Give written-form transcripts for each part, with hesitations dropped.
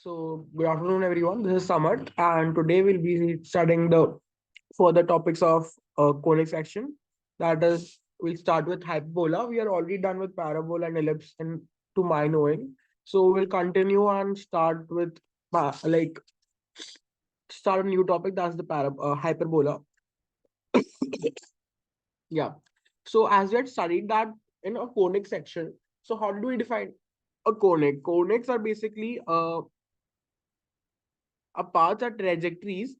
So, good afternoon, everyone. This is Samarth, and today we'll be studying the further topics of conic section. That is, we'll start with hyperbola. We are already done with parabola and ellipse, and to my knowing, so we'll continue and start with like start a new topic. That's the hyperbola. Yeah. So, as we had studied that in a conic section, so how do we define a conic? Conics are basically a paths or trajectories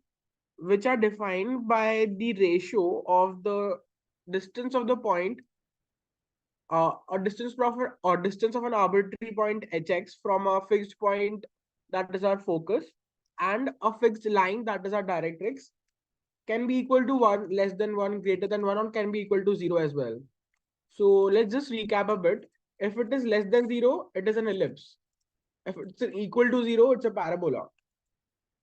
which are defined by the ratio of the distance of the point or distance of an arbitrary point hx from a fixed point, that is our focus, and a fixed line, that is our directrix, can be equal to 1, less than 1, greater than 1, or can be equal to 0 as well. So let's just recap a bit. If it is less than 0, it is an ellipse. If it's equal to 0, it's a parabola.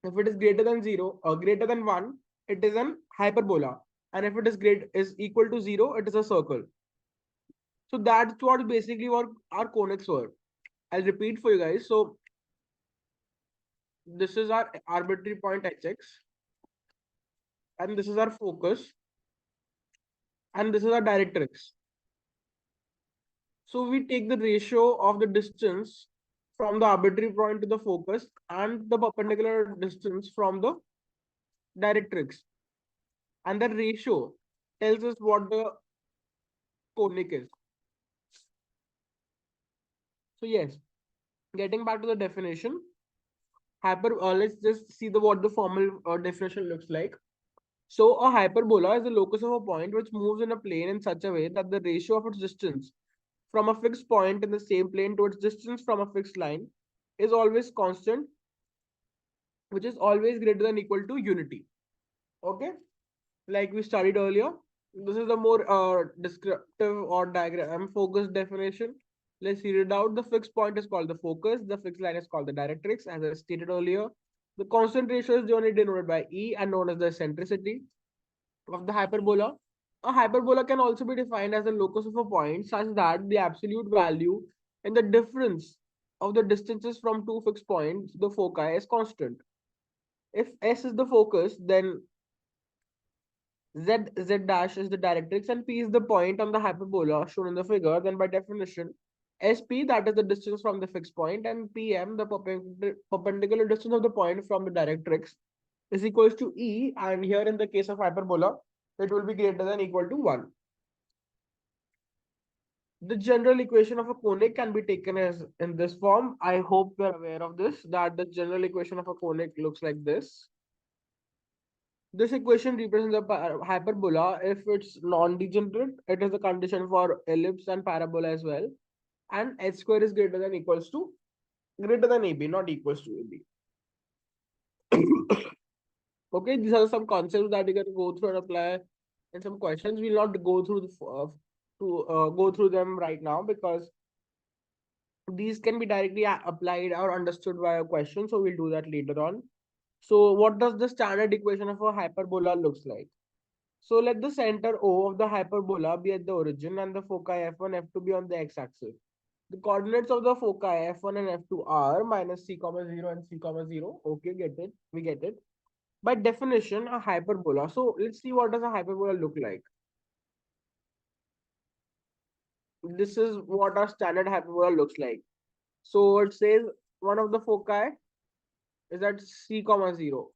If it is greater than 0 or greater than 1, it is an hyperbola. And if it is equal to 0, it is a circle. So that's what basically what our conics were. I'll repeat for you guys. So this is our arbitrary point hx, and this is our focus, and this is our directrix. So we take the ratio of the distance from the arbitrary point to the focus and the perpendicular distance from the directrix. And the ratio tells us what the conic is. So yes, getting back to the definition, let's just see what the formal definition looks like. So a hyperbola is the locus of a point which moves in a plane in such a way that the ratio of its distance from a fixed point in the same plane to its distance from a fixed line is always constant, which is always greater than equal to unity. Okay, like we studied earlier. This is the more descriptive or diagram focused definition. Let's read it out. The fixed point is called the focus. The fixed line is called the directrix, as I stated earlier. The constant ratio is generally denoted by E and known as the eccentricity of the hyperbola. A hyperbola can also be defined as the locus of a point such that the absolute value in the difference of the distances from two fixed points, the foci, is constant. If S is the focus, then Z dash is the directrix and P is the point on the hyperbola shown in the figure, then by definition, SP, that is the distance from the fixed point, and PM, the perpendicular distance of the point from the directrix, is equals to E, and here in the case of hyperbola, it will be greater than equal to 1. The general equation of a conic can be taken as in this form. I hope you're aware of this, that the general equation of a conic looks like this. This equation represents a hyperbola if it's non-degenerate. It is a condition for ellipse and parabola as well. And h square is greater than equals to greater than AB, not equals to AB. Okay, these are some concepts that you can go through and apply in some questions. We'll not go through go through them right now because these can be directly applied or understood by a question. So we'll do that later on. So what does the standard equation of a hyperbola looks like? So let the center O of the hyperbola be at the origin and the foci F1, F2 be on the x-axis. The coordinates of the foci F1 and F2 are minus c comma 0 and c comma 0. Okay, get it? We get it. By definition, a hyperbola. So let's see what does a hyperbola look like. This is what our standard hyperbola looks like. So it says one of the foci is at c comma 0.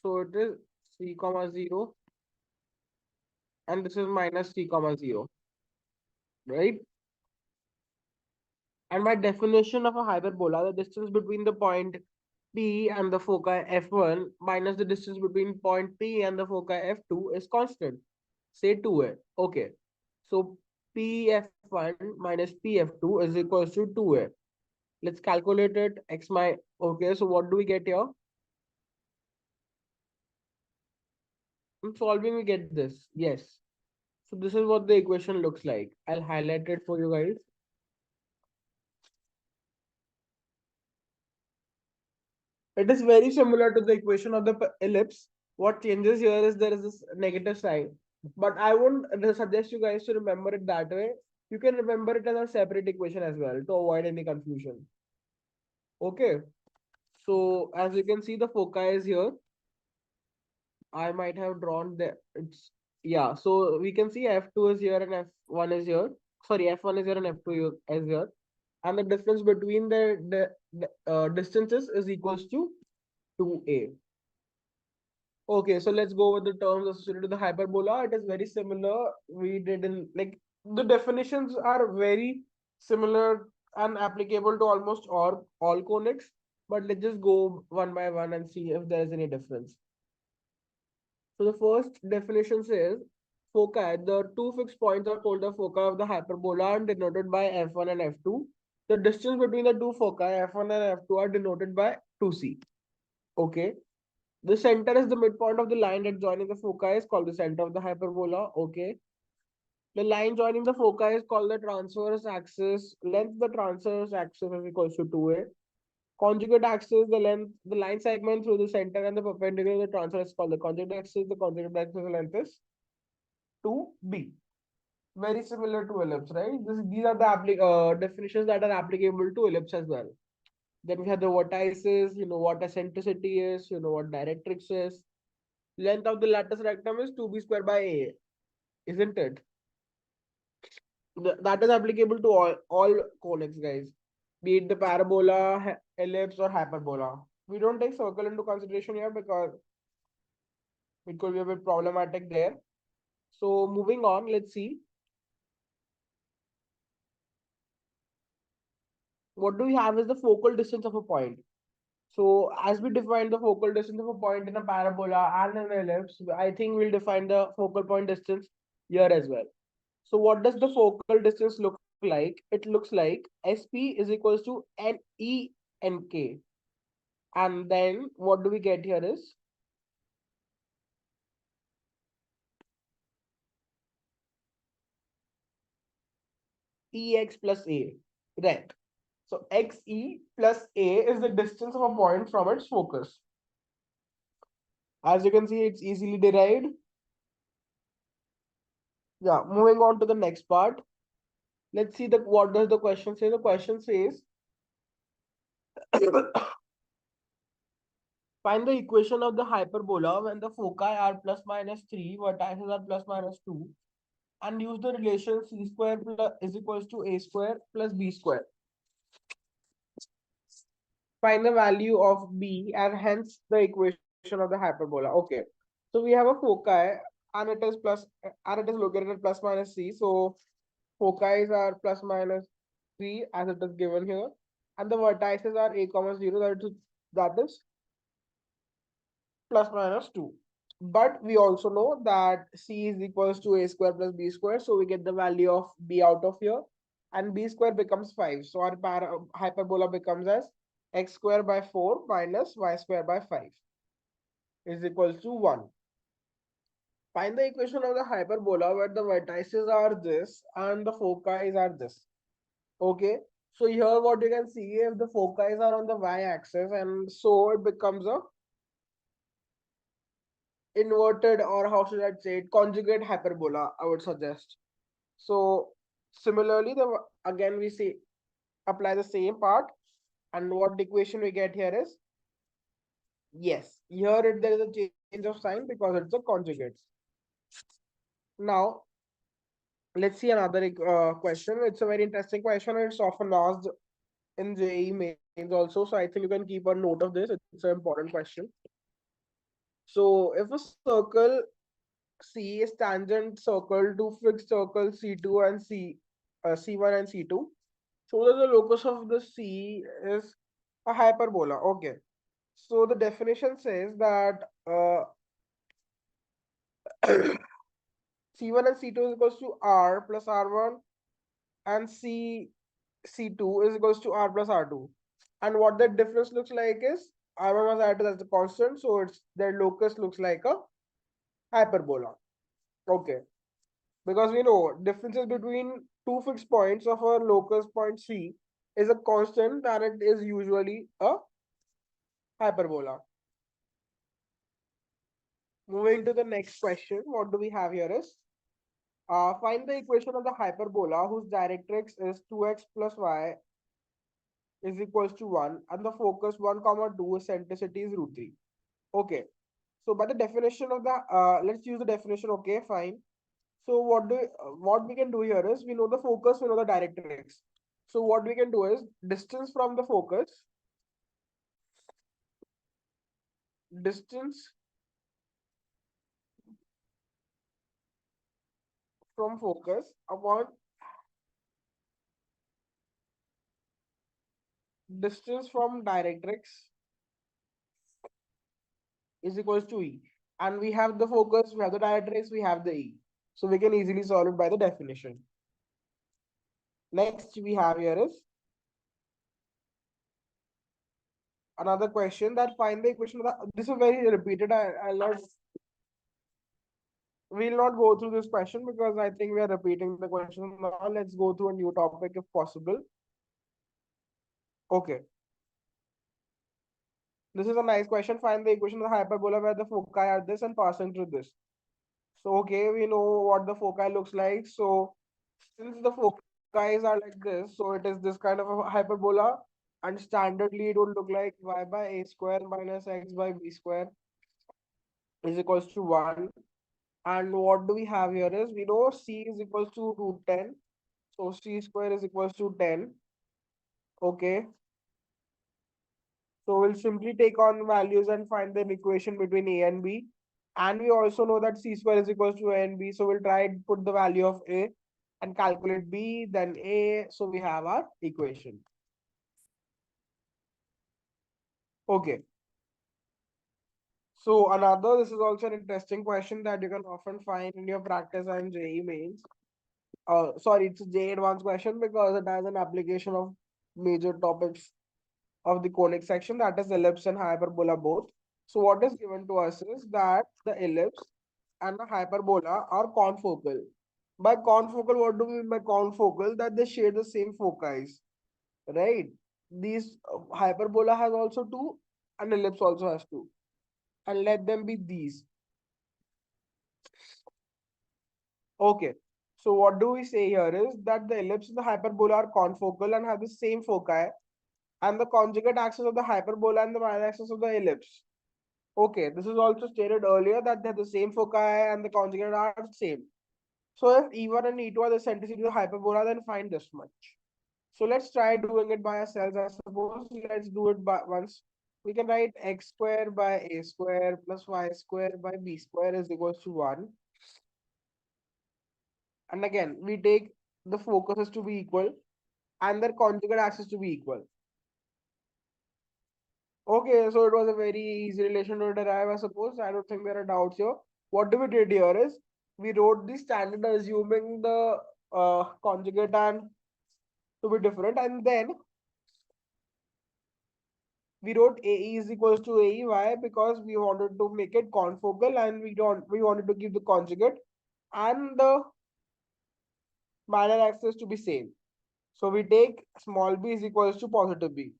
So it is c comma 0 and this is minus c comma 0, right? And by definition of a hyperbola, the distance between the point P and the foci F1 minus the distance between point P and the foci F2 is constant. Say 2a. Okay. So PF1 minus PF2 is equals to 2a. Let's calculate it. Okay, so what do we get here? In solving, we get this. Yes. So this is what the equation looks like. I'll highlight it for you guys. It is very similar to the equation of the ellipse. What changes here is there is this negative sign. But I won't suggest you guys to remember it that way. You can remember it as a separate equation as well to avoid any confusion. Okay. So as you can see, the foci is here. I might have drawn the it's yeah. So we can see F2 is here and F1 is here. Sorry, F1 is here and F2 is here. And the difference between the distances is equals to 2a. Okay, so let's go with the terms associated with the hyperbola. It is very similar. We did in like the definitions are very similar and applicable to almost all conics. But let's just go one by one and see if there is any difference. So the first definition says foci, the two fixed points are called the foci of the hyperbola and denoted by F1 and F2. The distance between the two foci, F1 and F2, are denoted by 2c. Okay. The center is the midpoint of the line that joining the foci is called the center of the hyperbola. Okay. The line joining the foci is called the transverse axis. Length of the transverse axis is equals to 2a. Conjugate axis, the length, the line segment through the center and the perpendicular to the transverse is called the conjugate axis. The conjugate axis length is 2b. Very similar to ellipse, right? These are the definitions that are applicable to ellipse as well. Then we have the vertices, you know what eccentricity is, you know what directrix is. Length of the lattice rectum is 2b square by a, isn't it? That is applicable to all conics, guys. Be it the parabola, ellipse, or hyperbola. We don't take circle into consideration here because it could be a bit problematic there. So moving on, let's see. What do we have is the focal distance of a point. So as we define the focal distance of a point in a parabola and an ellipse, I think we'll define the focal point distance here as well. So what does the focal distance look like? It looks like SP is equals to NE NK. And then what do we get here is EX plus A, right? So XE plus A is the distance of a point from its focus. As you can see, it's easily derived. Yeah, moving on to the next part. Let's see what does the question say. The question says find the equation of the hyperbola when the foci are plus minus 3, vertices are plus minus 2, and use the relation c square plus is equals to a square plus b square. Find the value of b and hence the equation of the hyperbola. Okay. So we have a foci and it is located at plus minus c. So foci are plus minus 3 as it is given here. And the vertices are a comma 0, that is plus minus 2. But we also know that c is equals to a square plus b square. So we get the value of b out of here. And b square becomes 5. So our hyperbola becomes as x square by 4 minus y square by 5 is equals to 1. Find the equation of the hyperbola where the vertices are this and the foci are this. Okay. So here what you can see, if the foci are on the y-axis, and so it becomes a inverted, or how should I say it, conjugate hyperbola, I would suggest. So similarly, again we see apply the same part, and what the equation we get here is, yes, here there is a change of sign because it's a conjugate. Now let's see another question. It's a very interesting question. It's often asked in JEE mains also, so I think you can keep a note of this. It's an important question. So if a circle C is tangent circle to fixed circle C2 and C1 and C2. So that the locus of the C is a hyperbola. Okay. So the definition says that C1 and C2 is equals to R plus R1 and C2 is equals to R plus R2. And what that difference looks like is R1 was added as the constant. So it's their locus looks like a hyperbola. Okay. Because we know differences between two fixed points of a locus point C is a constant and it is usually a hyperbola. Moving to the next question, what do we have here is find the equation of the hyperbola whose directrix is 2x plus y is equals to 1 and the focus 1 comma 2 eccentricity is root 3. Okay. So by the definition of the let's use the definition. Okay, fine. So what we can do here is we know the focus, we know the directrix. So what we can do is distance from the focus, distance from focus upon distance from directrix is equals to E. And we have the focus, we have the directrix, we have the E. So we can easily solve it by the definition. Next we have here is another question that find the equation of the, this is very repeated. We'll not go through this question because I think we are repeating the question now. Let's go through a new topic if possible. Okay. This is a nice question. Find the equation of the hyperbola where the foci are this and passing through this. So, okay, we know what the foci looks like. So, since the foci are like this, so it is this kind of a hyperbola. And standardly, it would look like y by a square minus x by b square is equals to 1. And what do we have here is, we know c is equals to root 10. So, c square is equals to 10. Okay. So we'll simply take on values and find the equation between A and B. And we also know that C square is equals to A and B. So we'll try and put the value of A and calculate B, then A. So we have our equation. Okay. So another, this is also an interesting question that you can often find in your practice and JEE mains. Sorry, it's a JEE advanced question because it has an application of major topics of the conic section, that is ellipse and hyperbola both. So what is given to us is that the ellipse and the hyperbola are confocal. By confocal, what do we mean by confocal? That they share the same foci, right? These hyperbola has also two and ellipse also has two. And let them be these. Okay. So what do we say here is that the ellipse and the hyperbola are confocal and have the same foci and the conjugate axis of the hyperbola and the minor axis of the ellipse. Okay, this is also stated earlier that they have the same foci and the conjugate are same. So if E1 and E2 are the eccentricity of the hyperbola, then find this much. So let's try doing it by ourselves. I suppose let's do it by once. We can write x square by a square plus y square by b square is equals to 1. And again, we take the focuses to be equal and their conjugate axis to be equal. Okay, so it was a very easy relation to derive, I suppose. I don't think there are doubts here. What we did here is we wrote the standard assuming the conjugate and to be different, and then we wrote AE is equals to AEY because we wanted to make it confocal and we wanted to give the conjugate and the minor axis to be same. So we take small b is equals to positive b.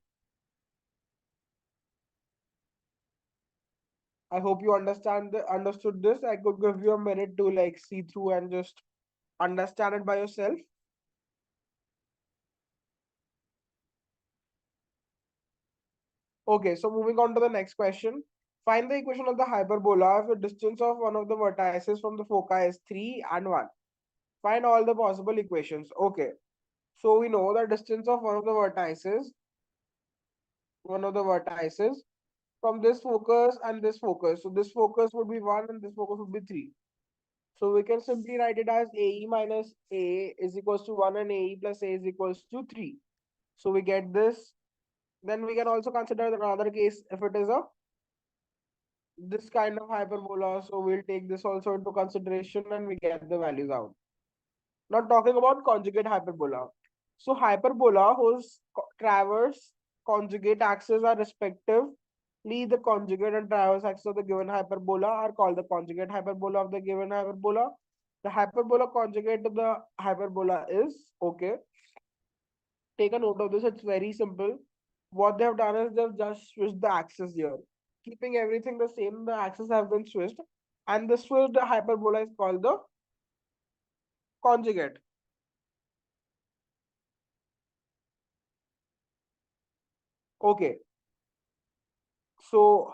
I hope you understood this. I could give you a minute to like see through and just understand it by yourself. Okay, so moving on to the next question. Find the equation of the hyperbola if the distance of one of the vertices from the foci is 3 and 1. Find all the possible equations. Okay, so we know the distance of one of the vertices from this focus and this focus. So this focus would be 1 and this focus would be 3. So we can simply write it as AE minus A is equals to 1 and AE plus A is equals to 3. So we get this. Then we can also consider another case if it is a this kind of hyperbola. So we'll take this also into consideration and we get the values out. Not talking about conjugate hyperbola. So hyperbola whose traverse conjugate axes are respectively the conjugate and traverse axis of the given hyperbola are called the conjugate hyperbola of the given hyperbola. The hyperbola conjugate to the hyperbola is okay. Take a note of this. It's very simple. What they have done is they've just switched the axis here. Keeping everything the same, the axes have been switched. And the switched hyperbola is called the conjugate. Okay, so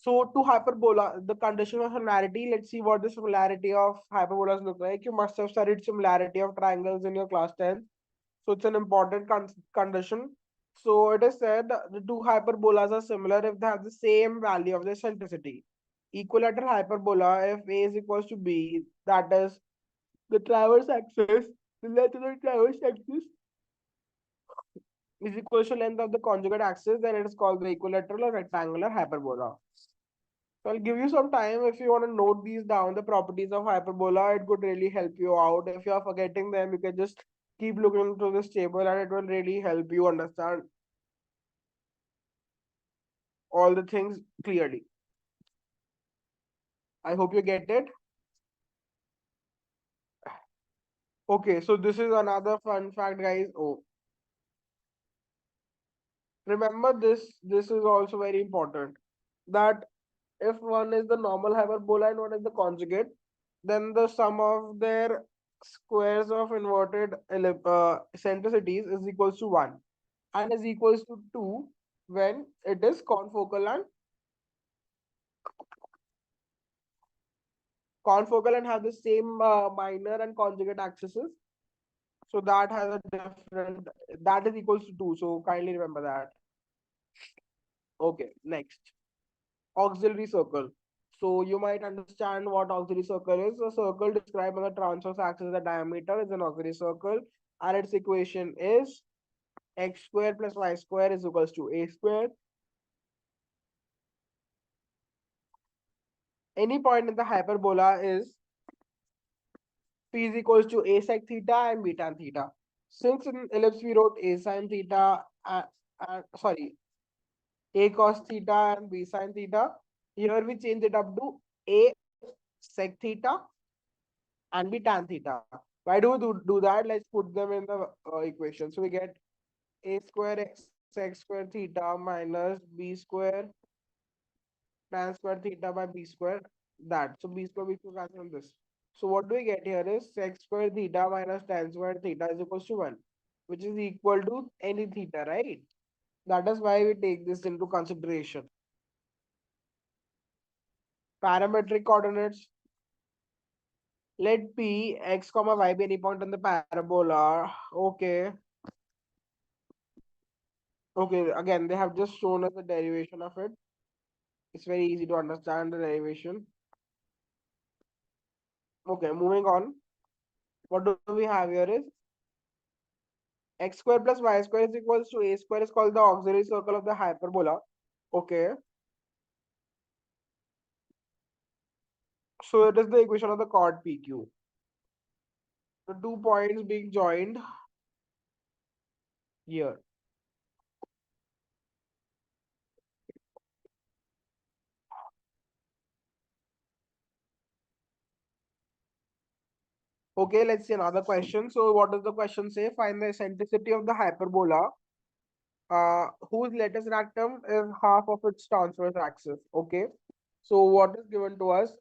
so to hyperbola, the condition of similarity, let's see what the similarity of hyperbolas look like. You must have studied similarity of triangles in your class 10. So it's an important condition. So it is said that the two hyperbolas are similar if they have the same value of their centricity. Equilateral hyperbola, if A is equals to B, that is the transverse axis, the length of the transverse axis is equal to length of the conjugate axis, then it is called the equilateral or rectangular hyperbola. So I'll give you some time if you want to note these down, the properties of hyperbola. It could really help you out. If you are forgetting them, you can just keep looking through this table and it will really help you understand all the things clearly. I hope you get it. Okay, so this is another fun fact, guys. Oh, remember this is also very important that if one is the normal hyperbola and one is the conjugate, then the sum of their squares of inverted centricities is equals to 1 and is equals to 2 when it is confocal and have the same minor and conjugate axes. So that has a different, that is equals to 2. So kindly remember that. Okay, next. Auxiliary circle. So you might understand what auxiliary circle is. A circle described on the transverse axis, the diameter is an auxiliary circle, and its equation is x square plus y square is equals to a square. Any point in the hyperbola is p is equals to a sec theta and b tan theta. Since in ellipse we wrote a sin theta, sorry, a cos theta and b sin theta, here we change it up to a sec theta and b tan theta. Why do that? Let's put them in the equation. So we get a square x square theta minus b square tan square theta by b square. That. So b square cancel on this. So what do we get here is x square theta minus tan square theta is equals to 1, which is equal to any theta, right? That is why we take this into consideration. Parametric coordinates. Let P, x comma y be any point on the parabola. Okay. Okay, again, they have just shown us the derivation of it. It's very easy to understand the derivation. Okay, moving on. What do we have here is x square plus y square is equals to a square is called the auxiliary circle of the hyperbola. Okay. So it is the equation of the chord PQ. The 2 points being joined here. Okay, let's see another question. So what does the question say? Find the eccentricity of the hyperbola whose lattice rectum is half of its transverse axis. Okay. So what is given to us?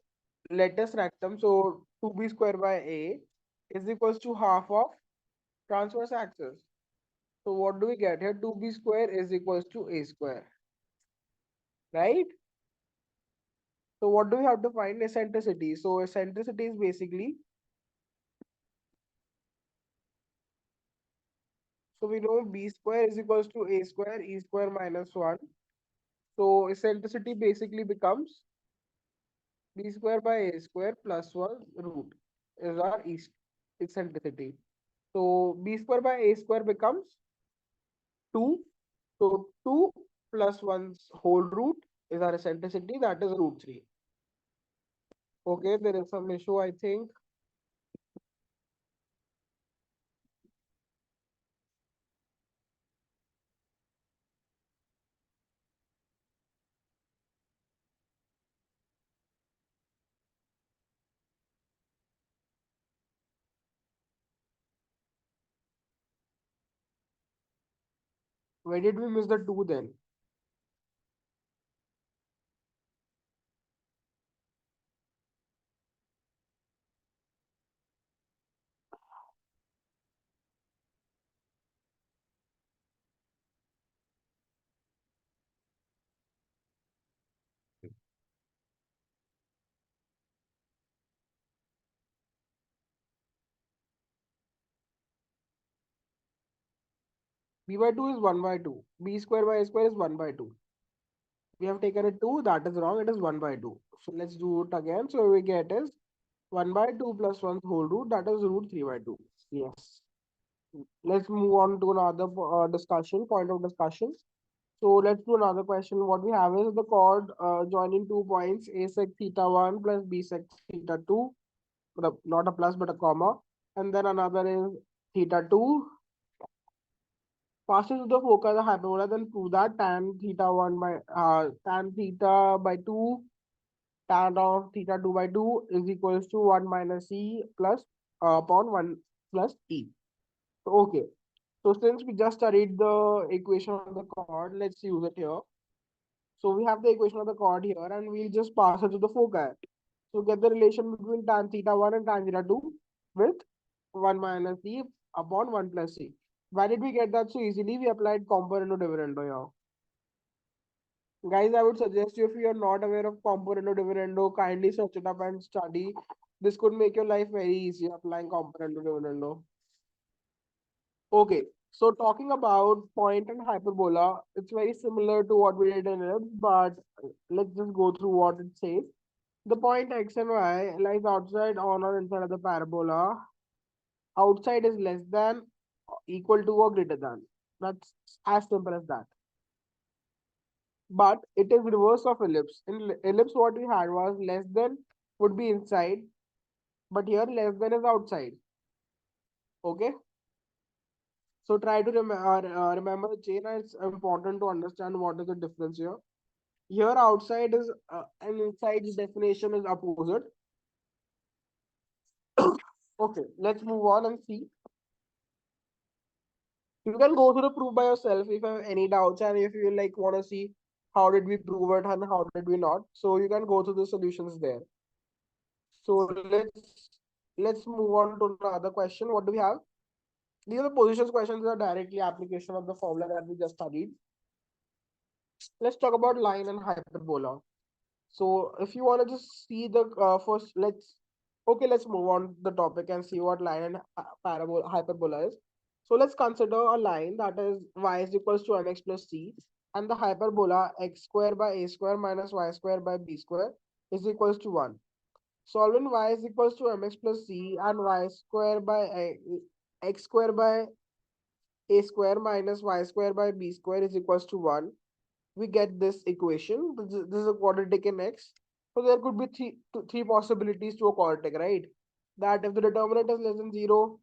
Lattice rectum. So 2b square by a is equals to half of transverse axis. So what do we get here? 2b square is equals to a square. Right? So what do we have to find? Eccentricity. So eccentricity is basically, so we know b square is equals to a square, e square minus 1. So eccentricity basically becomes b square by a square plus 1 root is our eccentricity. So b square by a square becomes 2. So 2 plus 1's whole root is our eccentricity, that is root 3. Okay, there is some issue, I think. Why did we miss the 2 then? b by 2 is 1 by 2. B square by a square is 1 by 2. We have taken it 2, that is wrong, it is 1 by 2. So let's do it again. So we get is 1 by 2 plus 1 whole root, that is root 3 by 2. Yes. Let's move on to another discussion, point of discussion. So let's do another question. What we have is the chord joining 2 points, a sec theta 1 plus b sec theta 2, not a plus but a comma. And then another is theta 2 passes to the foci of the hyperbola, then prove that tan theta 1 by tan theta by 2 tan of theta 2 by 2 is equals to 1 minus e plus upon 1 plus e. So, okay. So since we just studied the equation of the chord, let's use it here. So we have the equation of the chord here and we'll just pass it to the foci. So get the relation between tan theta 1 and tan theta 2 with 1 minus e upon 1 plus e. Why did we get that so easily? We applied componendo dividendo here. Guys, I would suggest you if you are not aware of componendo dividendo, kindly search it up and study. This could make your life very easy applying componendo dividendo. Okay, so talking about point and hyperbola, it's very similar to what we did in ellipse, but let's just go through what it says. The point x and y lies outside on or inside of the parabola. Outside is less than, equal to, or greater than. That's as simple as that. But it is reverse of ellipse. In ellipse, what we had was less than would be inside, but here less than is outside. Okay. So try to remember the chain, and it's important to understand what is the difference here. Here outside is and inside's definition is opposite. Okay, let's move on and see. You can go through the proof by yourself if you have any doubts and if you like want to see how did we prove it and how did we not. So you can go through the solutions there. So let's move on to another question. What do we have? These are the positions questions are directly application of the formula that we just studied. Let's talk about line and hyperbola. So if you want to just see the first, let's move on the topic and see what line and parabola hyperbola is. So let's consider a line that is y is equals to mx plus c, and the hyperbola x square by a square minus y square by b square is equals to 1. Solving y is equals to mx plus c and y square by x square by a square minus y square by b square is equals to 1. We get this equation. This is a quadratic in x. So there could be three possibilities to a quadratic, right? That if the determinant is less than 0,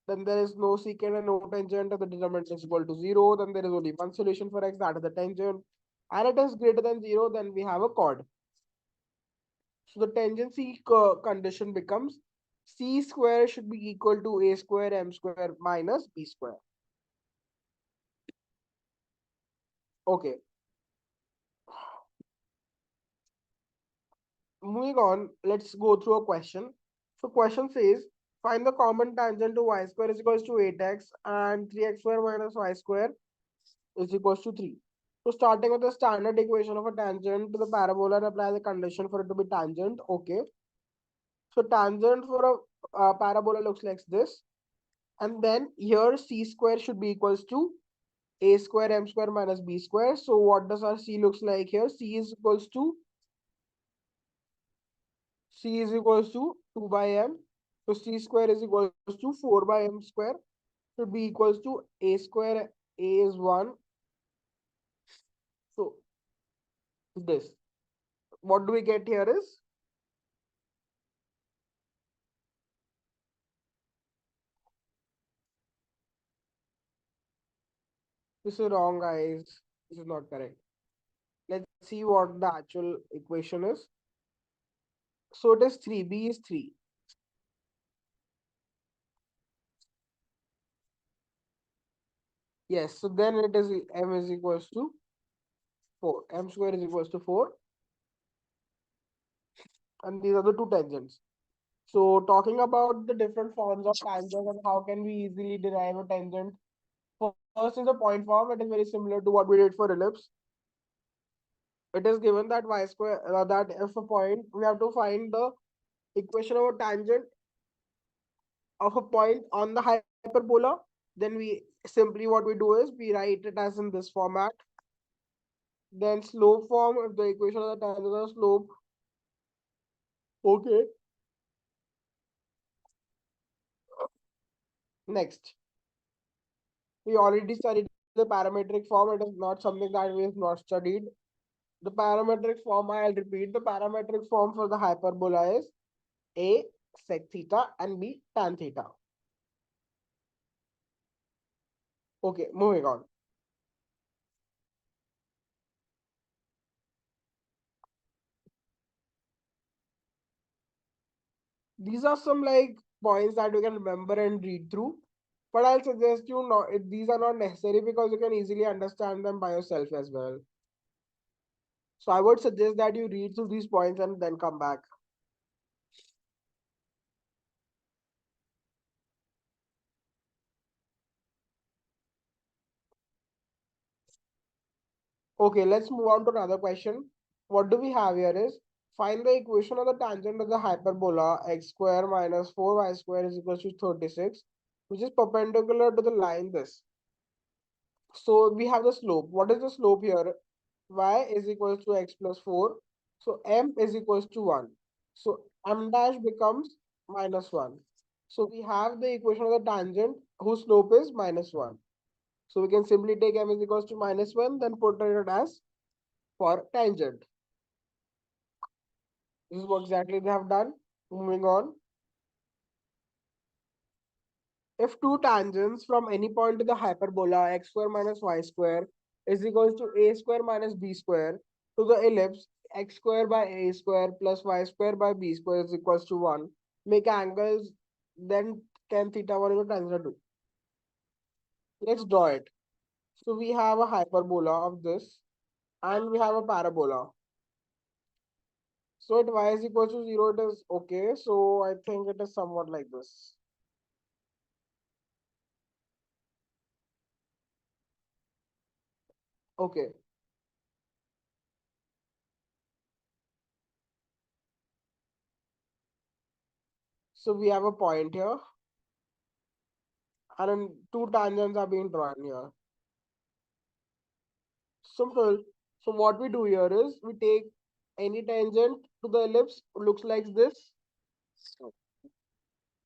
then there is no secant and no tangent. If the determinant is equal to 0, then there is only one solution for x, that is the tangent. And it is greater than 0, then we have a chord. So the tangency condition becomes c square should be equal to a square m square minus b square. Okay. Moving on, let's go through a question. So question says, find the common tangent to y square is equals to 8x and 3x square minus y square is equals to 3. So starting with the standard equation of a tangent to the parabola and apply the condition for it to be tangent. Okay. So tangent for a parabola looks like this. And then here c square should be equals to a square m square minus b square. So what does our c looks like here? C is equals to C is equals to 2 by m. So C square is equals to 4 by m square. Should be equals to a square. A is 1. So this. What do we get here is? This is wrong, guys. This is not correct. Let's see what the actual equation is. So it is 3. B is 3. Yes. So then it is m is equals to 4. M square is equals to 4. And these are the two tangents. So talking about the different forms of tangent and how can we easily derive a tangent. First is the point form. It is very similar to what we did for ellipse. It is given that y square, that if a point, we have to find the equation of a tangent of a point on the hyperbola. Then we Simply what we do is we write it as in this format. Then slope form, if the equation of the tangent of slope. Okay. Next, we already studied the parametric form. It is not something that we have not studied. The parametric form, I'll repeat. The parametric form for the hyperbola is A sec theta and B tan theta. Okay, moving on. These are some like points that you can remember and read through. But I'll suggest you not, these are not necessary because you can easily understand them by yourself as well. So I would suggest that you read through these points and then come back. Okay, let's move on to another question. What do we have here is find the equation of the tangent of the hyperbola x square minus 4y square is equal to 36, which is perpendicular to the line this. So we have the slope. What is the slope here? Y is equals to x plus 4. So m is equals to 1. So m dash becomes minus 1. So we have the equation of the tangent whose slope is minus 1. So we can simply take m is equals to minus 1, then put it as for tangent. This is what exactly they have done. Moving on. If two tangents from any point to the hyperbola x square minus y square is equals to a square minus b square to the ellipse x square by a square plus y square by b square is equals to 1, make angles, then tan theta 1 is tangent 2. Let's draw it. So we have a hyperbola of this and we have a parabola. So at y is equal to 0, it is okay. So I think it is somewhat like this. Okay. So we have a point here and then two tangents are being drawn here. Simple. So what we do here is we take any tangent to the ellipse looks like this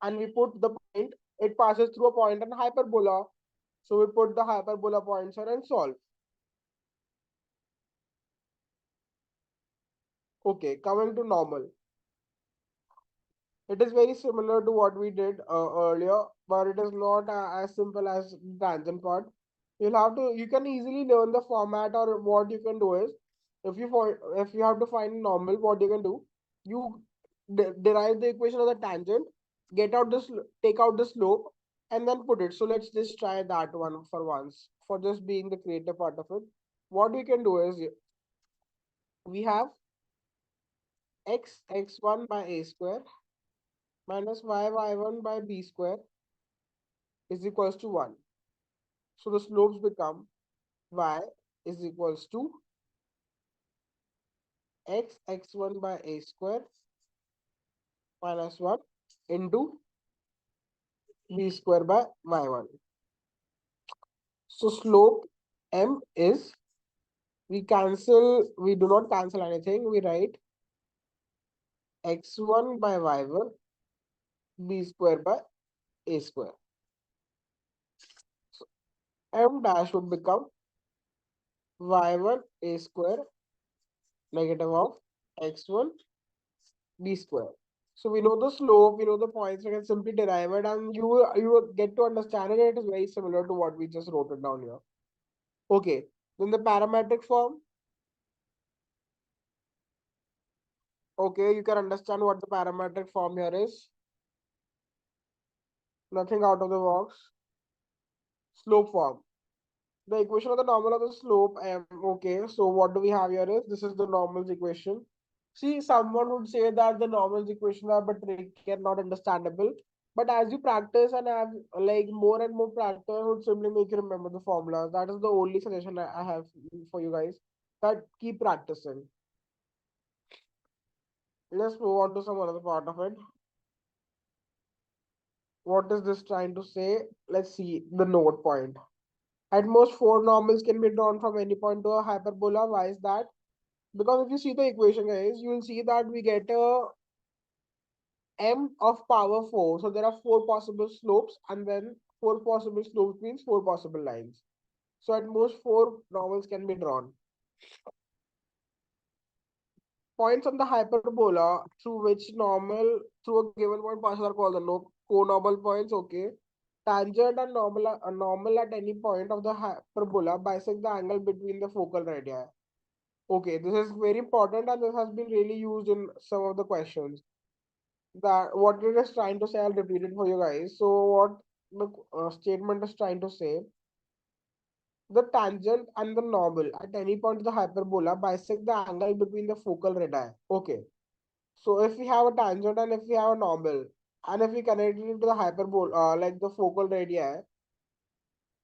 and we put the point. It passes through a point and hyperbola. So we put the hyperbola points here and solve. Okay, coming to normal. It is very similar to what we did earlier, but it is not as simple as the tangent part. You can easily learn the format, or what you can do is, if you have to find normal, what you can do, you derive the equation of the tangent, take out the slope, and then put it. So let's just try that one for once, for just being the creative part of it. What we can do is we have x1 by a square minus y1 by b square is equals to 1. So the slopes become y is equals to x1 by a square minus 1 into b square by y1. So slope m is, we do not cancel anything. We write x1 by y1 b square by a square. So m dash would become y1 a square negative of x1 b square. So we know the slope, we know the points, we can simply derive it and you will get to understand it. It is very similar to what we just wrote it down here. Okay, then the parametric form. Okay, you can understand what the parametric form here is. Nothing out of the box. Slope form. The equation of the normal of the slope. Okay, so what do we have here is, this is the normal's equation. See, someone would say that the normal's equation are but tricky and not understandable. But as you practice and have like more and more practice would simply make you remember the formulas. That is the only suggestion I have for you guys. That keep practicing. Let's move on to some other part of it. What is this trying to say? Let's see the note point. At most, four normals can be drawn from any point to a hyperbola. Why is that? Because if you see the equation, guys, you will see that we get a m of power 4. So there are four possible slopes, and then four possible slopes means four possible lines. So at most, four normals can be drawn. Points on the hyperbola through which normal through a given point passes are called the co-normal points. Okay. Tangent and normal at any point of the hyperbola bisect the angle between the focal radii. Okay, this is very important and this has been really used in some of the questions. That what it is trying to say, I'll repeat it for you guys. So what the statement is trying to say, the tangent and the normal at any point of the hyperbola bisect the angle between the focal radii. Okay. So if we have a tangent and if we have a normal, and if we connect it to the hyperbola, like the focal radii,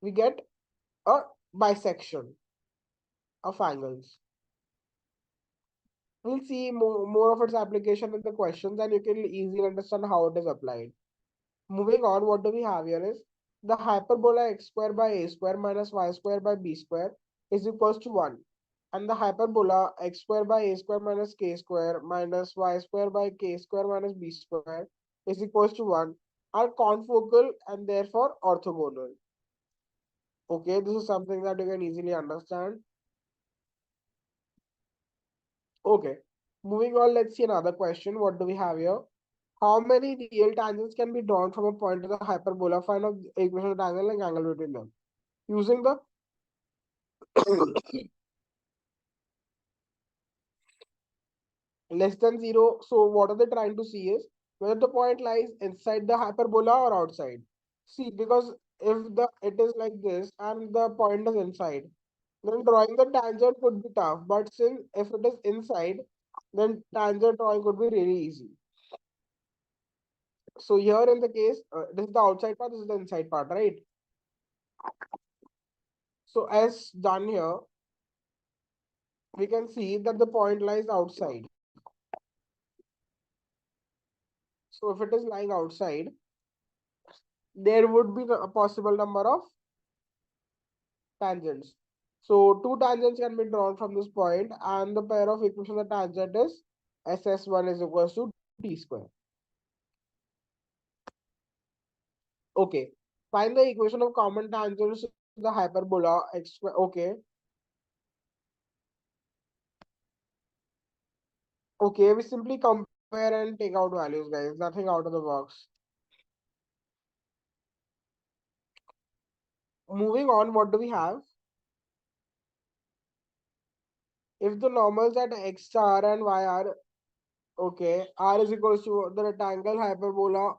we get a bisection of angles. We'll see more of its application in the questions and you can easily understand how it is applied. Moving on, what do we have here is the hyperbola x square by a square minus y square by b square is equals to 1. And the hyperbola x square by a square minus k square minus y square by k square minus b square is equals to 1 are confocal and therefore orthogonal. Okay, this is something that you can easily understand. Okay, moving on, let's see another question. What do we have here? How many real tangents can be drawn from a point to the hyperbola? Find out the equation of the angle and angle between them. Using the less than 0. So what are they trying to see is whether the point lies inside the hyperbola or outside. See, because if the it is like this and the point is inside, then drawing the tangent could be tough. But since if it is inside, then tangent drawing could be really easy. So here in the case, this is the outside part, this is the inside part, right? So as done here, we can see that the point lies outside. So if it is lying outside, there would be a possible number of tangents. So two tangents can be drawn from this point and the pair of equations of the tangent is SS1 is equals to t square. Okay. Find the equation of common tangents to the hyperbola x square. Okay. Okay, we simply compare and take out values, guys. Nothing out of the box. Moving on, what do we have? If the normals at x r and y are okay, r is equals to the rectangle hyperbola.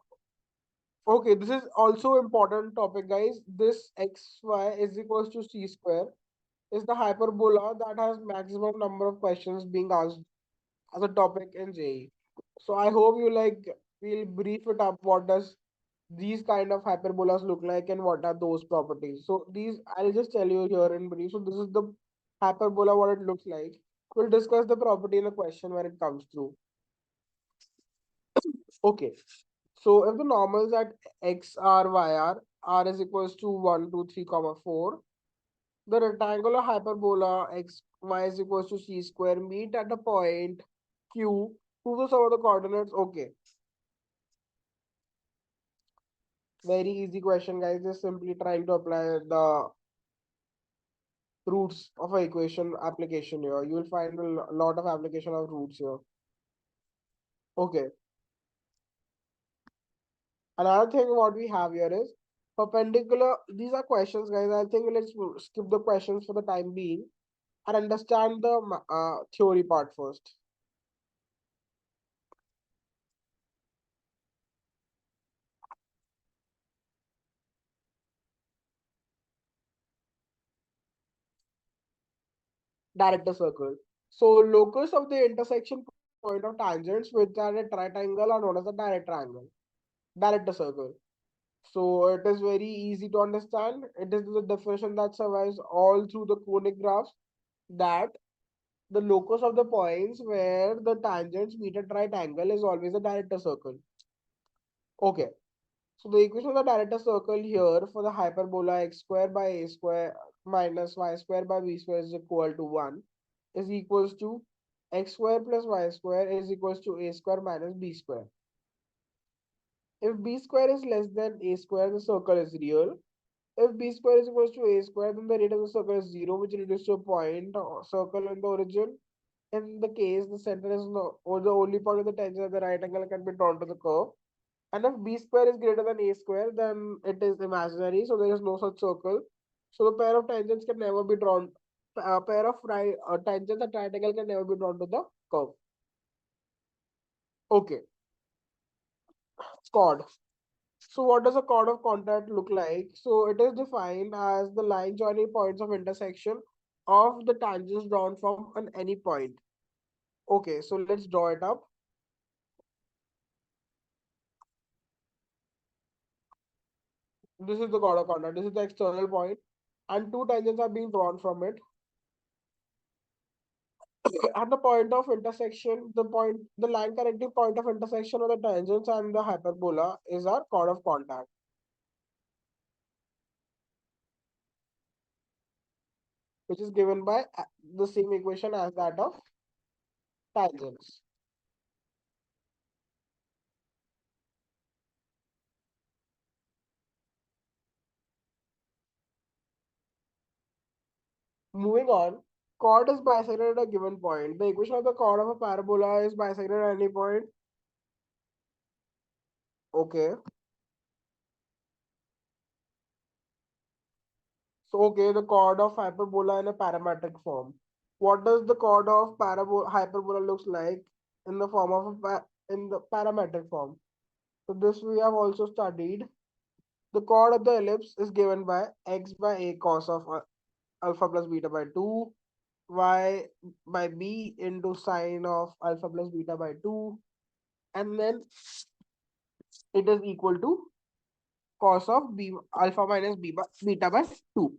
Okay, this is also important topic, guys. This xy is equals to c square is the hyperbola that has maximum number of questions being asked as a topic in JEE. So I hope you like we'll brief it up. What does these kind of hyperbolas look like and what are those properties? So these I'll just tell you here in brief. So this is the hyperbola, what it looks like. We'll discuss the property in a question when it comes through. Okay. So if the normals at x r y r is equals to 1, 2, 3, comma 4, the rectangular hyperbola x y is equals to c square meet at a point q. Who the sum of the coordinates? Okay. Very easy question, guys. Just simply trying to apply the roots of a equation application here. You will find a lot of application of roots here. Okay. Another thing what we have here is perpendicular. These are questions, guys. I think let's skip the questions for the time being and understand the theory part first. Director circle. So locus of the intersection point of tangents which are a right angle are known as a direct triangle. Director circle. So it is very easy to understand. It is the definition that survives all through the conic graphs that the locus of the points where the tangents meet at right angle is always a director circle. Okay. So the equation of the director circle here for the hyperbola x square by a square minus y square by b square is equal to 1 is equals to x square plus y square is equals to a square minus b square. If b square is less than a square, the circle is real. If b square is equals to a square, then the radius of the circle is 0, which reduces to a point or circle in the origin. In the case, the center is no, or the only point of the tangent of the right angle can be drawn to the curve. And if b square is greater than a square, then it is imaginary, so there is no such circle. So the pair of tangents can never be drawn. A pair of right tangents at right angle can never be drawn to the curve. Okay, chord. So what does a chord of contact look like? So it is defined as the line joining points of intersection of the tangents drawn from an any point. Okay, so let's draw it up. This is the chord of contact. This is the external point, and two tangents are being drawn from it. At the point of intersection, the line connecting point of intersection of the tangents and the hyperbola is our chord of contact, which is given by the same equation as that of tangents. Moving on, chord is bisected at a given point. The equation of the chord of a parabola is bisected at any point. Okay. So, okay, the chord of hyperbola in a parametric form. What does the chord of hyperbola looks like in the form of in the parametric form? So this we have also studied. The chord of the ellipse is given by x by a cos of alpha plus beta by 2, y by b into sine of alpha plus beta by 2, and then it is equal to cos of b alpha minus b by, beta by 2.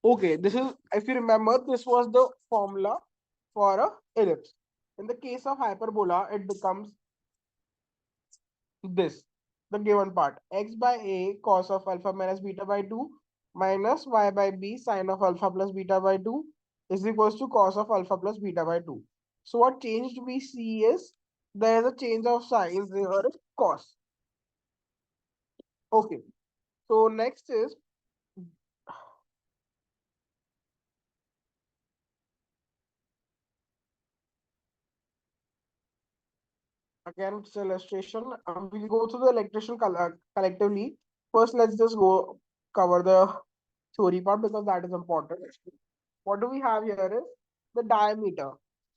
Okay, this is, if you remember, this was the formula for a ellipse. In the case of hyperbola, it becomes this, the given part, x by a cos of alpha minus beta by 2 minus y by b sine of alpha plus beta by 2 is equals to cos of alpha plus beta by 2. So what changed we see is there is a change of signs here, cos. Okay, so next is, again, it's illustration. We'll go through the electrician collectively. First, let's just go cover the theory part because that is important. What do we have here is the diameter.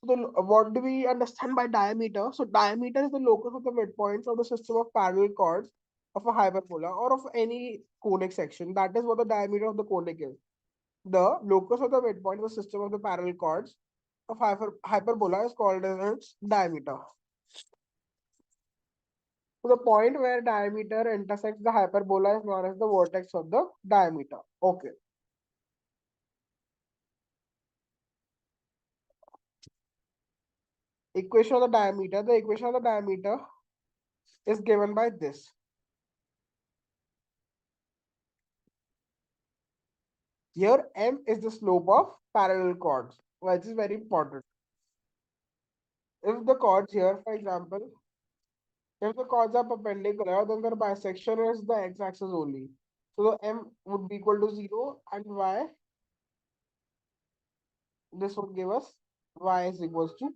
So what do we understand by diameter? So diameter is the locus of the midpoints of the system of parallel chords of a hyperbola or of any conic section. That is what the diameter of the conic is. The locus of the midpoint of the system of the parallel chords of hyperbola is called as its diameter. So the point where diameter intersects the hyperbola is known as the vertex of the diameter. Okay. Equation of the diameter. The equation of the diameter is given by this. Here m is the slope of parallel chords, which is very important. If the chords here, for example, if the chords are perpendicular, then their bisection is the x-axis only. So the m would be equal to 0 and y, this would give us y is equals to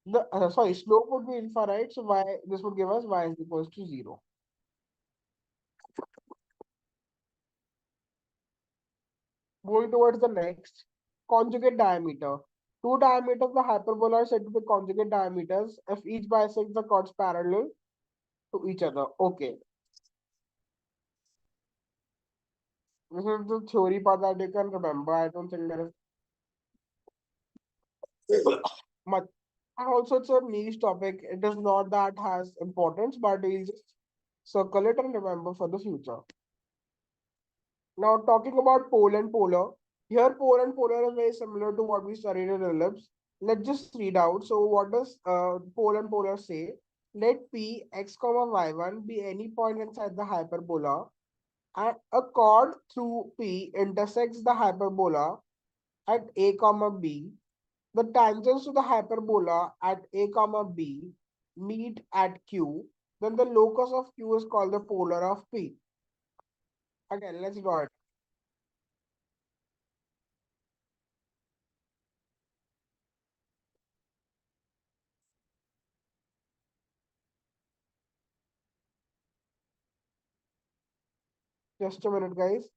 the sorry, slope would be infinite, so y this would give us y is equals to 0. Going towards the next, conjugate diameter. Two diameters of the hyperbola are said to be conjugate diameters if each bisects the chords parallel to each other. Okay. This is the theory part that you can remember. I don't think there is much. And also, it's a niche topic. It is not that has importance, but we'll just circle it and remember for the future. Now, talking about pole and polar. Here, pole and polar is very similar to what we studied in ellipse. let's just read out. So what does pole and polar say? Let P x comma y1 be any point inside the hyperbola, and a chord through P intersects the hyperbola at a comma b. The tangents to the hyperbola at a comma b meet at Q. Then the locus of Q is called the polar of P. Again, let's draw it. Just a minute, guys.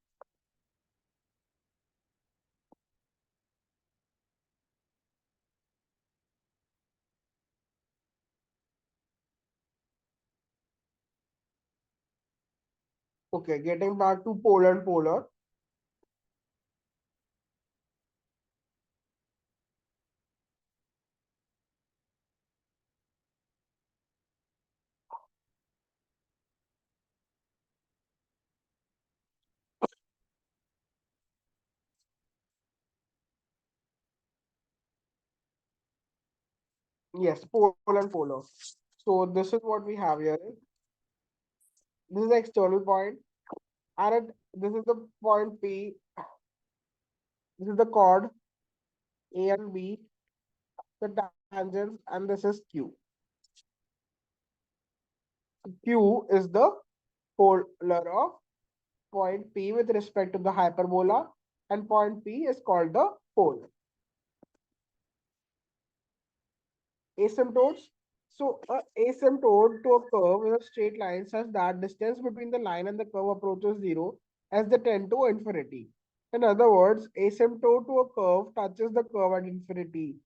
Okay, getting back to polar and polar. Yes, polar and polar. So this is what we have here. This is the external point, and this is the point P. This is the chord A and B, the tangents, and this is Q. Q is the polar of point P with respect to the hyperbola, and point P is called the pole. Asymptotes. So a asymptote to a curve is a straight line such that distance between the line and the curve approaches zero as they tend to infinity. In other words, asymptote to a curve touches the curve at infinity.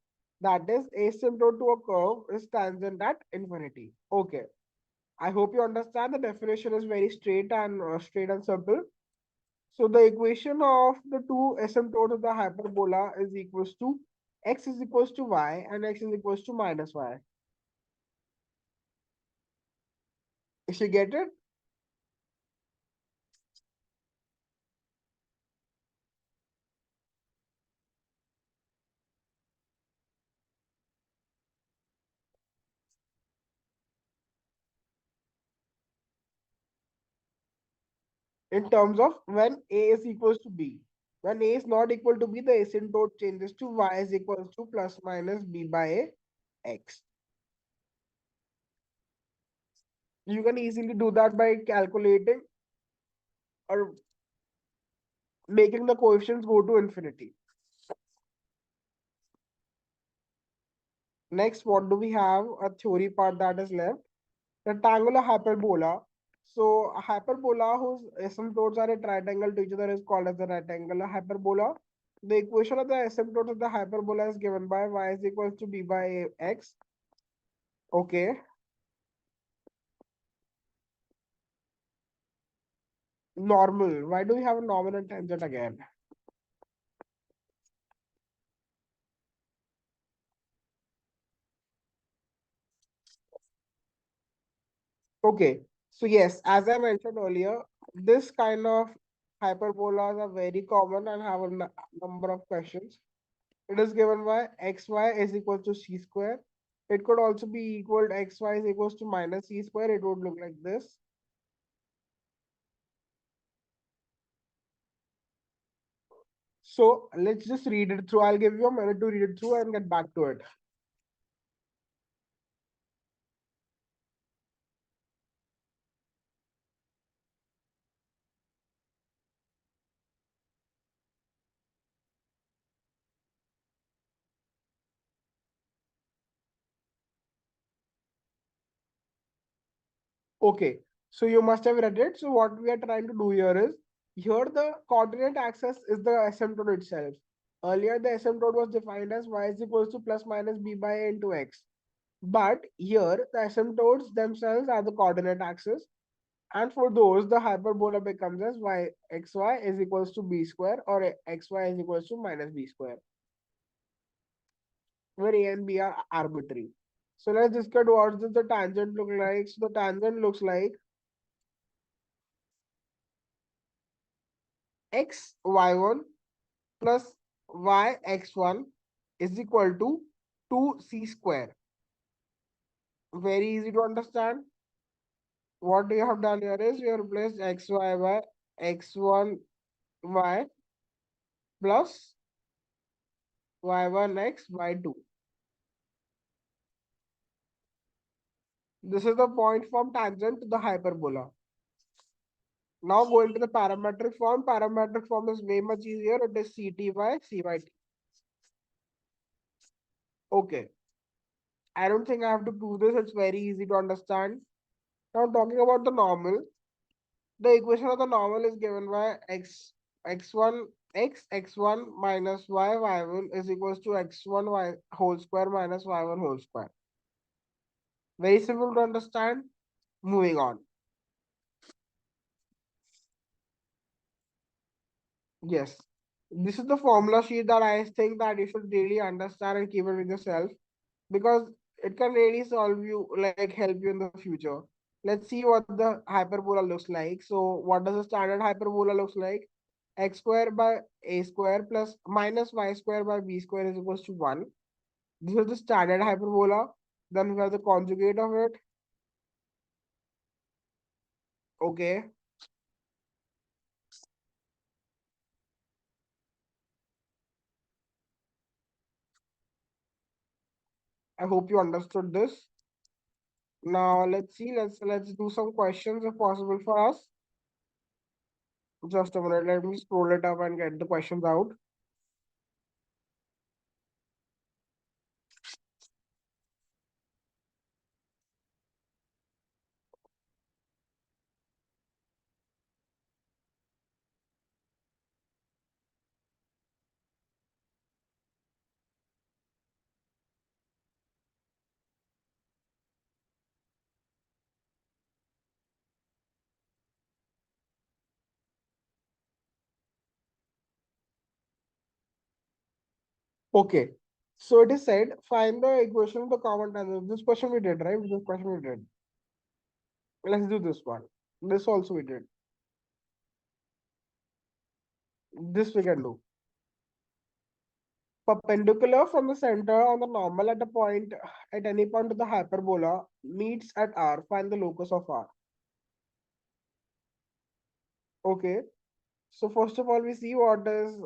That is, asymptote to a curve is tangent at infinity. Okay. I hope you understand the definition is very straight and simple. So the equation of the two asymptotes of the hyperbola is equals to x is equals to y and x is equals to minus y. If you get it, in terms of when a is equals to b. When a is not equal to b, the asymptote changes to y is equals to plus minus b by a x. You can easily do that by calculating or making the coefficients go to infinity. Next, what do we have? A theory part that is left. Rectangular hyperbola. So a hyperbola whose asymptotes are a triangle to each other is called as a rectangular hyperbola. The equation of the asymptote of the hyperbola is given by y is equals to b by x. Okay. Normal. Why do we have a normal and tangent again? Okay. So yes, as I mentioned earlier, this kind of hyperbolas are very common and have a number of questions. It is given by xy is equal to c square. It could also be equal to xy is equals to minus c square. It would look like this. So let's just read it through. I'll give you a minute to read it through and get back to it. Okay, so you must have read it. So what we are trying to do here is, here the coordinate axis is the asymptote itself. Earlier the asymptote was defined as y is equals to plus minus b by a into x. But here the asymptotes themselves are the coordinate axis. And for those, the hyperbola becomes as xy is equals to b square or xy is equals to minus b square, where a and b are arbitrary. So let's discuss what does the tangent look like. So the tangent looks like x y1 plus y x1 is equal to 2c square. Very easy to understand. What we have done here is we have replaced xy by x1 y plus y1 x by 2. This is the point from tangent to the hyperbola. Now going to the parametric form. Parametric form is way much easier. It is ct by c by t. Okay. I don't think I have to prove this. It's very easy to understand. Now talking about the normal. The equation of the normal is given by x1 x1 minus y1 is equals to x1 y whole square minus y1 whole square. Very simple to understand. Moving on. Yes. This is the formula sheet that I think that you should really understand and keep it with yourself because it can really solve you, like help you in the future. Let's see what the hyperbola looks like. So what does a standard hyperbola looks like? X square by a square plus minus y square by b square is equals to 1. This is the standard hyperbola. Then we have the conjugate of it. Okay. I hope you understood this. Now let's see. Let's do some questions if possible for us. Just a minute. Let me scroll it up and get the questions out. Okay. So it is said, find the equation of the common tangent. This question we did, right? This question we did. Let's do this one. This also we did. This we can do. Perpendicular from the center on the normal at a point at any point of the hyperbola meets at R. Find the locus of R. Okay. So first of all, we see what is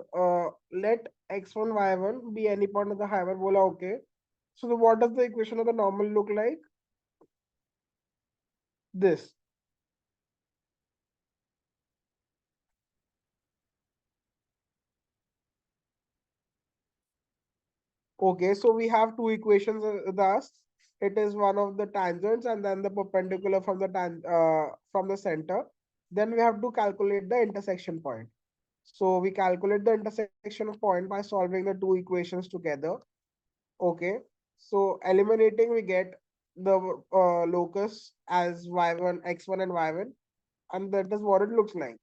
let x1 y1 be any point of the hyperbola. Okay. So what does the equation of the normal look like? This. Okay, so we have two equations thus. It is one of the tangents and then the perpendicular from the from the center. Then we have to calculate the intersection point. So we calculate the intersection point by solving the two equations together. Okay, so eliminating we get the locus as y1, x1 and y1, and that is what it looks like.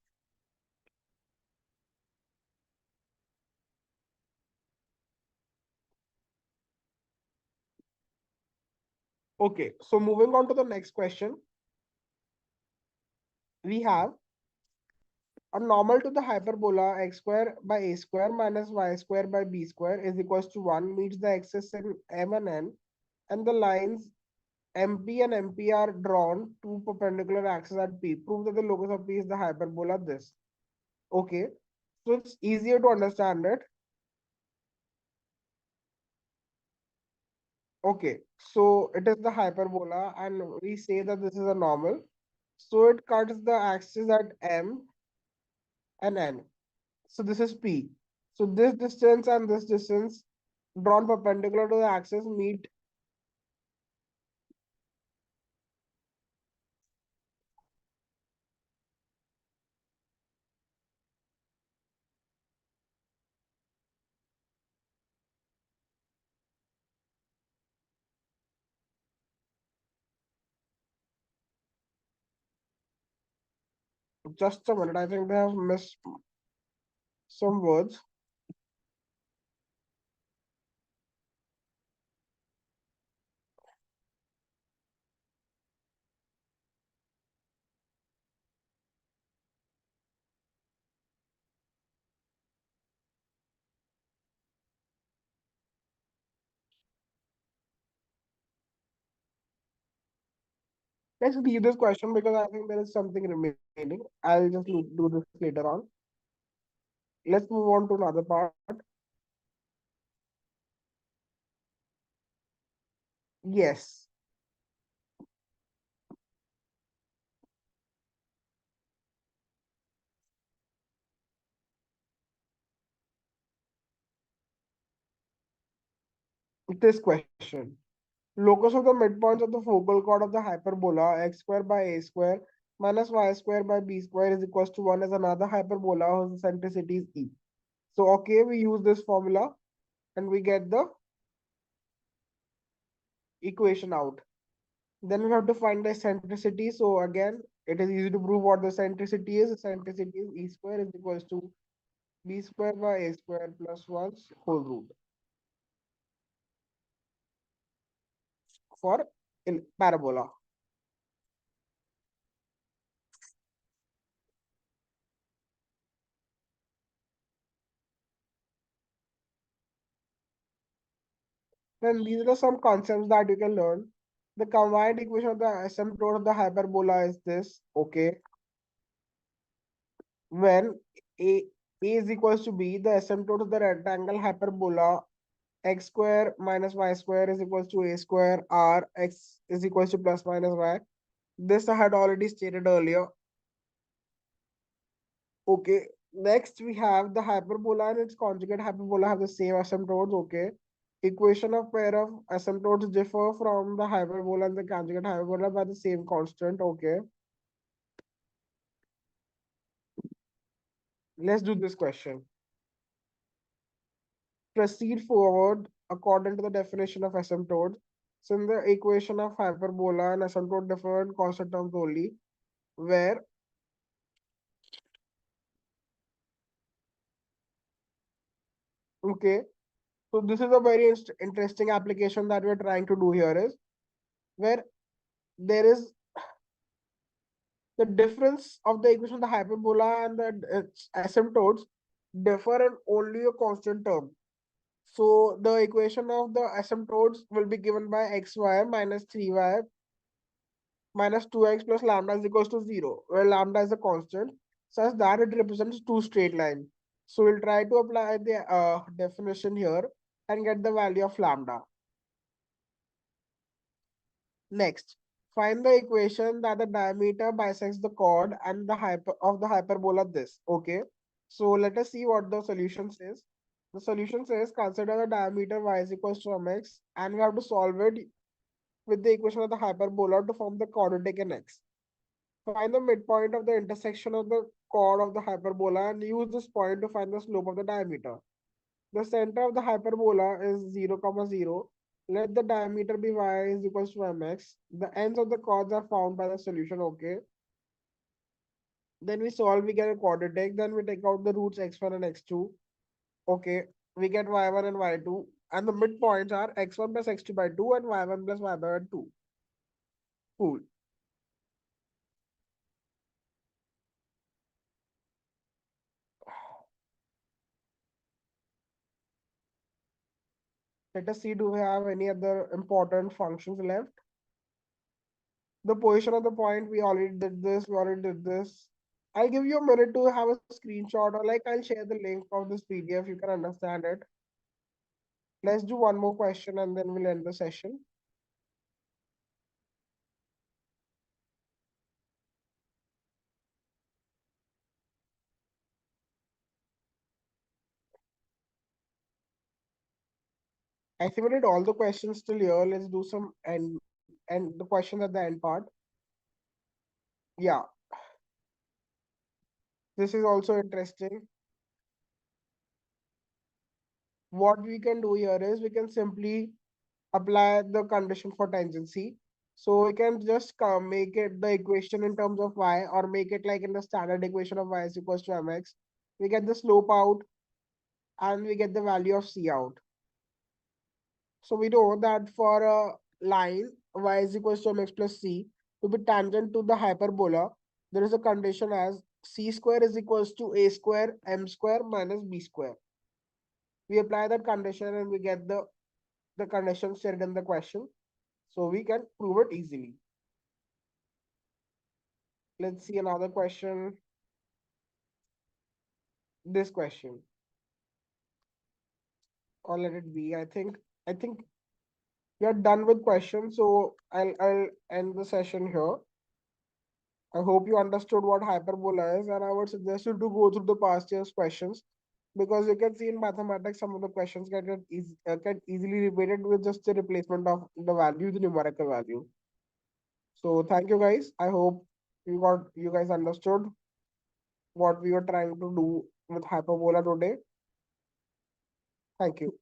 Okay, so moving on to the next question, we have a normal to the hyperbola x square by a square minus y square by b square is equals to 1 meets the axis in M and N, and the lines MP and MP are drawn to perpendicular axes at P. Prove that the locus of P is the hyperbola this. Okay, so it's easier to understand it. Okay, so it is the hyperbola and we say that this is a normal. So it cuts the axis at M and N. So this is P. So this distance and this distance drawn perpendicular to the axis meet. Just a minute, I think they have missed some words. Let's leave this question because I think there is something remaining. I'll just do this later on. Let's move on to another part. Yes, this question. Locus of the midpoints of the focal chord of the hyperbola x square by a square minus y square by b square is equals to 1 is another hyperbola whose eccentricity is e. So, okay, we use this formula and we get the equation out. Then we have to find the eccentricity. So, again, it is easy to prove what the eccentricity is. Eccentricity is e square is equals to b square by a square plus 1's whole root for parabola. Then these are some concepts that you can learn. The combined equation of the asymptote of the hyperbola is this. Okay, when a, a is equals to b, the asymptote of the rectangle hyperbola x square minus y square is equals to a square r x is equals to plus minus y. This I had already stated earlier. Okay, next we have the hyperbola and its conjugate hyperbola have the same asymptotes. Okay, equation of pair of asymptotes differ from the hyperbola and the conjugate hyperbola by the same constant. Okay, let's do this question. Proceed forward according to the definition of asymptotes. So in the equation of hyperbola and asymptote differ in constant terms only, where okay, so this is a very interesting application that we're trying to do here is where there is the difference of the equation of the hyperbola and the asymptotes differ in only a constant term. So the equation of the asymptotes will be given by xy minus 3y minus 2x plus lambda is equals to 0, where lambda is a constant, such that it represents two straight lines. So we'll try to apply the definition here and get the value of lambda. Next, find the equation that the diameter bisects the chord and the hyperbola this. Okay. So let us see what the solution says. The solution says consider the diameter y is equals to mx and we have to solve it with the equation of the hyperbola to form the quadratic in x. Find the midpoint of the intersection of the chord of the hyperbola and use this point to find the slope of the diameter. The center of the hyperbola is 0, comma 0. Let the diameter be y is equals to mx. The ends of the chords are found by the solution, okay. Then we solve, we get a quadratic. Then we take out the roots x1 and x2. Okay, we get y1 and y2. And the midpoints are x1 plus x2 by 2 and y1 plus y by 2. Cool. Let us see, do we have any other important functions left? The position of the point, we already did this, we already did this. I'll give you a minute to have a screenshot or like I'll share the link of this PDF, you can understand it. Let's do one more question and then we'll end the session. I think we did all the questions till here. Let's do some and the question at the end part. Yeah, this is also interesting. What we can do here is we can simply apply the condition for tangency. So we can just make it the equation in terms of y or make it like in the standard equation of y is equals to mx. We get the slope out and we get the value of c out. So we know that for a line y is equals to mx plus c to be tangent to the hyperbola, there is a condition as c square is equals to a square m square minus b square. We apply that condition and we get the condition stated in the question. So we can prove it easily. Let's see another question. This question, or let it be. I think we are done with questions, so I'll end the session here. I hope you understood what hyperbola is, and I would suggest you to go through the past year's questions because you can see in mathematics some of the questions get easily repeated with just the replacement of the value, the numerical value. So thank you guys. I hope you guys understood what we were trying to do with hyperbola today. Thank you.